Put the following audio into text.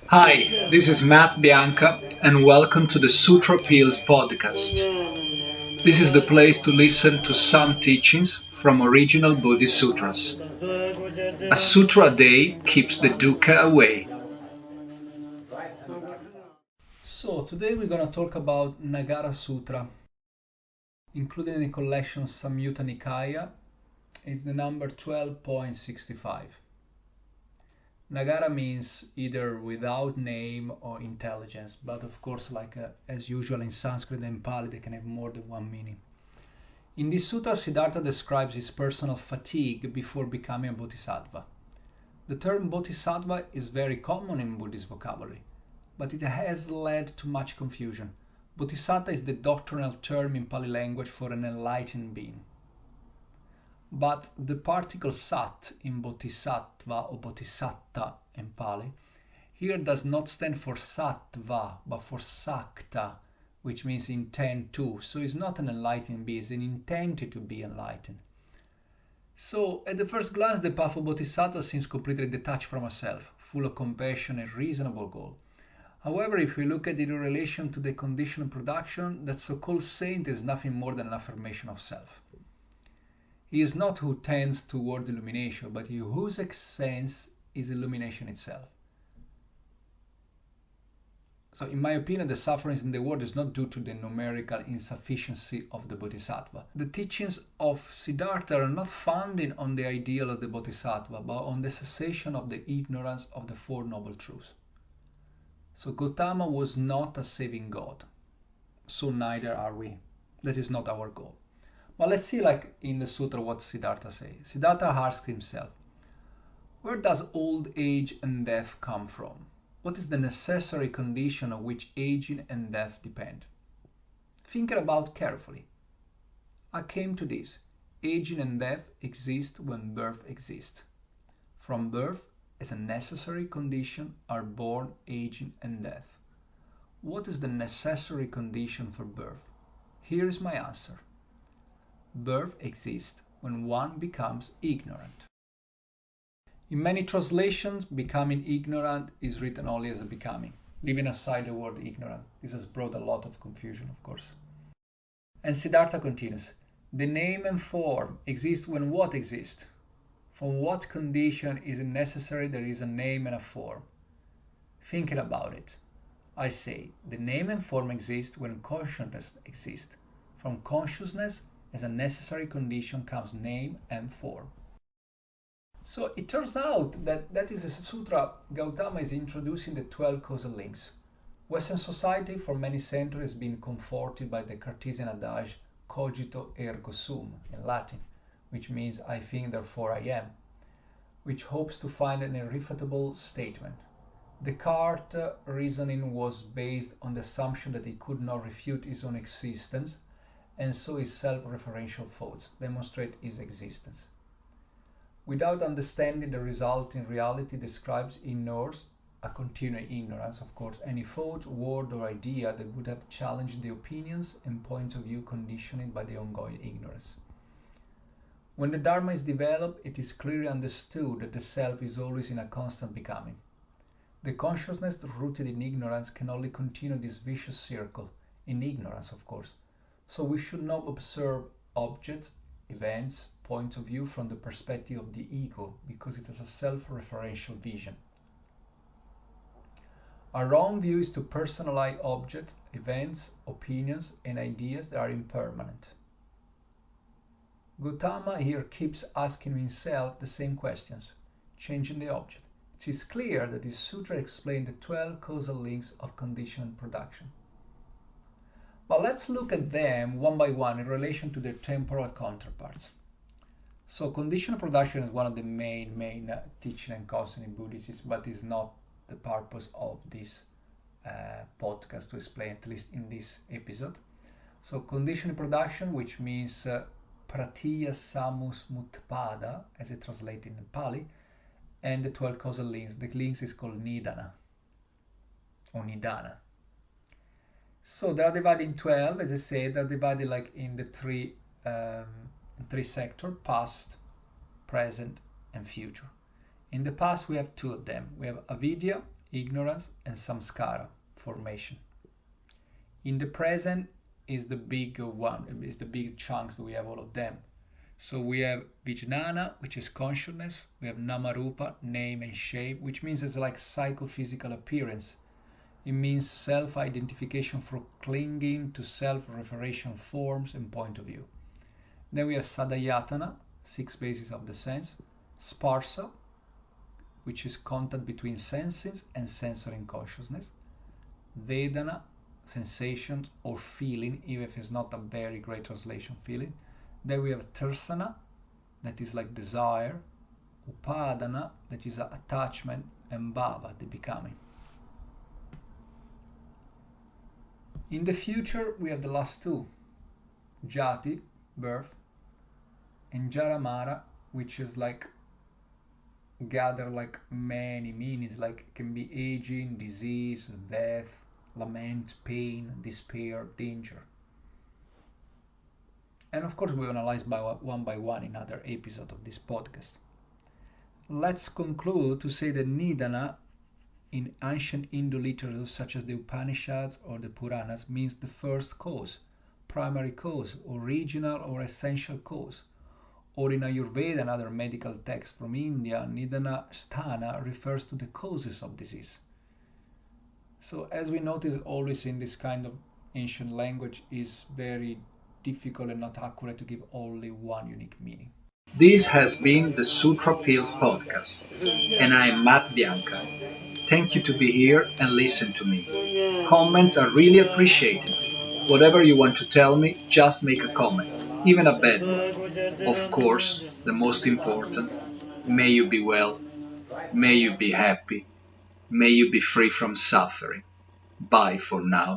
Hi, this is Matt Bianca, and welcome to the Sutra Pills podcast. This is the place to listen to some teachings from original Buddhist sutras. A sutra a day keeps the dukkha away. So today we're going to talk about Nagara Sutra, included in the collection Samyutta Nikaya. It's the number 12.65. Nagara means either without name or intelligence, but of course, as usual in Sanskrit and Pali, they can have more than one meaning. In this sutra, Siddhartha describes his personal fatigue before becoming a bodhisattva. The term bodhisattva is very common in Buddhist vocabulary, but it has led to much confusion. Bodhisattva is the doctrinal term in Pali language for an enlightened being. But the particle sat in bodhisattva or bodhisatta in Pali here does not stand for sattva but for sakta, which means intent to. So it's not an enlightened being, it's an intended to be enlightened. So at the first glance, the path of bodhisattva seems completely detached from a self, full of compassion and reasonable goal. However, if we look at it in relation to the condition of production, that so-called saint is nothing more than an affirmation of self. He is not who tends toward illumination, but he whose essence is illumination itself. So in my opinion, the sufferings in the world is not due to the numerical insufficiency of the bodhisattva. The teachings of Siddhartha are not founded on the ideal of the bodhisattva, but on the cessation of the ignorance of the Four Noble Truths. So Gautama was not a saving God. So neither are we. That is not our goal. But let's see, in the sutra, what Siddhartha says. Siddhartha asks himself, where does old age and death come from? What is the necessary condition on which aging and death depend? Think about carefully. I came to this. Aging and death exist when birth exists. From birth, as a necessary condition, are born aging and death. What is the necessary condition for birth? Here is my answer. Birth exists when one becomes ignorant. In many translations, becoming ignorant is written only as a becoming, leaving aside the word ignorant. This has brought a lot of confusion, of course. And Siddhartha continues, the name and form exist when what exists? From what condition is it necessary there is a name and a form? Thinking about it, I say, the name and form exist when consciousness exists. From consciousness, as a necessary condition, comes name and form. So it turns out that is a sutra Gautama is introducing the 12 causal links. Western society for many centuries has been comforted by the Cartesian adage cogito ergo sum in Latin, which means I think therefore I am, which hopes to find an irrefutable statement. Descartes' reasoning was based on the assumption that he could not refute his own existence, and so his self-referential thoughts demonstrate his existence. Without understanding the result in reality describes ignores a continuing ignorance, of course, any thought, word or idea that would have challenged the opinions and point of view conditioned by the ongoing ignorance. When the Dharma is developed, it is clearly understood that the self is always in a constant becoming. The consciousness rooted in ignorance can only continue this vicious circle, in ignorance, of course. So we should not observe objects, events, point of view from the perspective of the ego, because it has a self-referential vision. A wrong view is to personalize objects, events, opinions, and ideas that are impermanent. Gautama here keeps asking himself the same questions, changing the object. It is clear that this sutra explains the 12 causal links of condition and production. But let's look at them one by one in relation to their temporal counterparts. So conditional production is one of the main teaching and concept in Buddhism, but is not the purpose of this podcast to explain, at least in this episode. So conditional production, which means pratiya samus mutpada, as it translates in Pali, and the 12 causal links. The links is called nidana or nidana. So they are divided in 12, as I said, they're divided in the three sectors, past, present, and future. In the past, we have two of them. We have avidya, ignorance, and samskara, formation. In the present is the big one, is the big chunks that we have all of them. So we have vijnana, which is consciousness. We have namarupa, name and shape, which means it's like psychophysical appearance. It means self-identification for clinging to self-referential forms and point of view. Then we have sadayatana, 6 bases of the sense. Sparsa, which is contact between senses and sensory consciousness. Vedana, sensations or feeling, even if it's not a very great translation, feeling. Then we have Tarsana, that is like desire. Upadana, that is attachment. And Bhava, the becoming. In the future, we have the last two. Jati, birth. And Jaramara, which is like gather like many meanings, like it can be aging, disease, death, lament, pain, despair, danger. And of course we analyze one by one in other episodes of this podcast. Let's conclude to say that Nidana in ancient Hindu literature such as the Upanishads or the Puranas means the first cause, primary cause, original or essential cause. Or in Ayurveda and other medical texts from India, Nidana Sthana refers to the causes of disease. So as we notice always in this kind of ancient language, is very difficult and not accurate to give only one unique meaning. This has been the Sutra Pills podcast, and I am Matt Bianca. Thank you to be here and listen to me. Comments are really appreciated. Whatever you want to tell me, just make a comment, even a bad one. Of course, the most important, may you be well, may you be happy, may you be free from suffering. Bye for now.